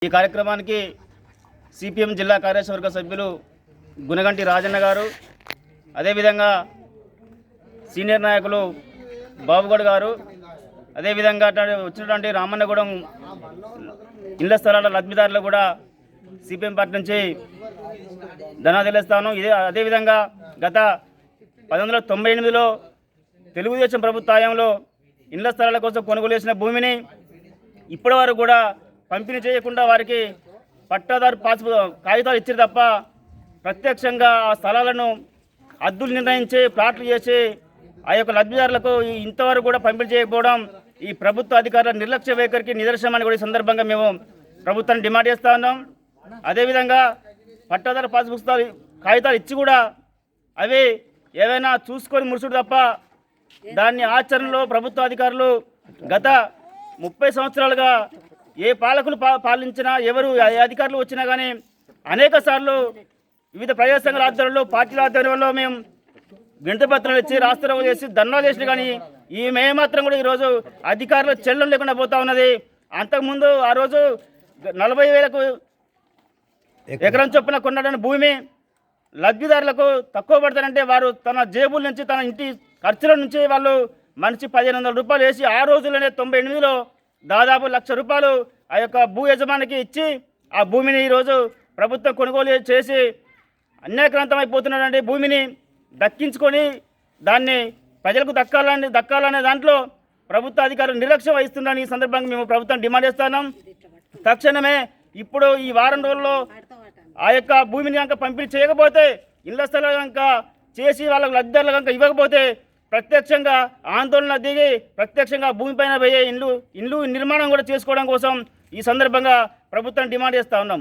ఈ కార్యక్రమానికి సిపిఎం జిల్లా కార్యవర్గ సభ్యులు గునగంటి రాజన్న గారు, అదేవిధంగా సీనియర్ నాయకులు బాబుగౌడ్ గారు, అదేవిధంగా వచ్చినటువంటి రామన్నగూడెం ఇళ్ల స్థలాల లబ్ధిదారులు కూడా సిపిఎం పార్టీ నుంచి ధనాదిస్తాను. అదేవిధంగా గత 1998లో తెలుగుదేశం ప్రభుత్వ హయాంలో ఇళ్ల స్థలాల కోసం కొనుగోలు చేసిన భూమిని ఇప్పటి వరకు కూడా పంపిణీ చేయకుండా వారికి పట్టాదారు కాగితాలు ఇచ్చారు తప్ప ప్రత్యక్షంగా ఆ స్థలాలను అద్దులు నిర్ణయించి ప్లాట్లు చేసి ఆ యొక్క లబ్ధిదారులకు ఇంతవరకు కూడా పంపిణీ చేయకపోవడం ఈ ప్రభుత్వ అధికారుల నిర్లక్ష్య వైఖరికి నిదర్శనమని కూడా ఈ సందర్భంగా మేము ప్రభుత్వాన్ని డిమాండ్ చేస్తూ ఉన్నాం. అదేవిధంగా పట్టాదారు పాస్ పుస్తకాలు కాగితాలు ఇచ్చి కూడా అవి ఏవైనా చూసుకొని ముడుచుడు తప్ప దాన్ని ఆచరణలో ప్రభుత్వ అధికారులు గత 30 సంవత్సరాలుగా ఏ పాలకులు పాలించినా ఎవరు అధికారులు వచ్చినా కానీ అనేక సార్లు వివిధ ప్రజా సంఘాల ఆధ్వర్యంలో పార్టీల ఆధ్వర్యంలో మేము వినతిపత్రాలు ఇచ్చి రాస్తారోకో చేసి ధర్నాలు చేసిన కానీ ఈ మేమాత్రం కూడా ఈరోజు అధికారులు చెల్లం లేకుండా పోతా ఉన్నది. అంతకుముందు ఆ రోజు 40,000కు ఎకరం చొప్పున కొన్నటువంటి భూమి లబ్ధిదారులకు తక్కువ పడతారంటే వారు తన జేబుల నుంచి తన ఇంటి ఖర్చుల నుంచి వాళ్ళు మనిషి 1,500 రూపాయలు వేసి ఆ రోజుల్లోనే 98లో దాదాపు 1,00,000 రూపాయలు ఆ యొక్క భూ యజమానికి ఇచ్చి ఆ భూమిని ఈరోజు ప్రభుత్వం కొనుగోలు చేసి అన్యాయక్రాంతమైపోతున్నటువంటి భూమిని దక్కించుకొని దాన్ని ప్రజలకు దక్కాలనే దాంట్లో ప్రభుత్వ అధికారులు నిర్లక్ష్యం వహిస్తున్నారని ఈ సందర్భంగా మేము ప్రభుత్వం డిమాండ్ చేస్తున్నాం. తక్షణమే ఇప్పుడు ఈ వారం రోజుల్లో ఆ యొక్క భూమిని కనుక పంపిణీ చేయకపోతే ఇళ్ల స్థలాలు కనుక చేసి వాళ్ళకు లబ్ధిదారులు కనుక ఇవ్వకపోతే ప్రత్యక్షంగా ఆందోళన దిగి ప్రత్యక్షంగా భూమిపైన పోయే ఇల్లు నిర్మాణం కూడా చేసుకోవడం కోసం ఈ సందర్భంగా ప్రభుత్వం డిమాండ్ చేస్తూ ఉన్నాం.